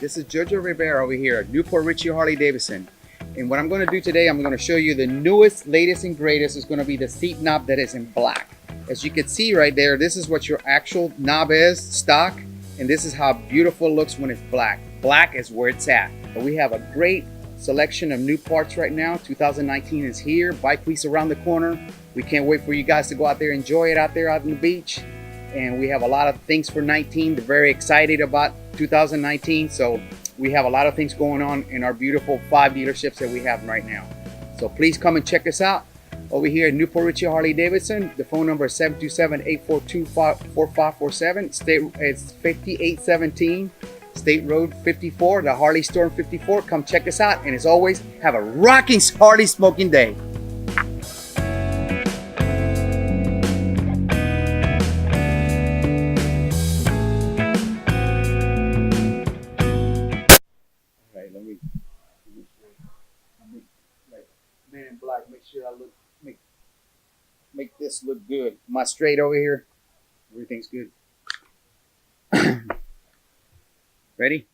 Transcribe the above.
this is Jojo Rivera over here at Newport Richey Harley-Davidson. And what I'm going to do today, I'm going to show you the newest, latest, and greatest is going to be the seat knob that is in black. As you can see right there, this is what your actual knob is, stock, and this is how beautiful it looks when it's black. Black is where it's at. But we have a great selection of new parts right now. 2019 is here. Bike Week's around the corner. We can't wait for you guys to go out there, enjoy it out there out on the beach. And we have a lot of things for 19. They're very excited about 2019. So we have a lot of things going on in our beautiful 5 dealerships that we have right now. So please come and check us out over here at Newport Richey Harley-Davidson. The phone number is 727-842-4547. It's 5817 State Road 54, the Harley store in 54. Come check us out. And as always, have a rocking Harley smoking day. Man in black, make sure I look, make this look good. Am I straight over here? Everything's good. Ready?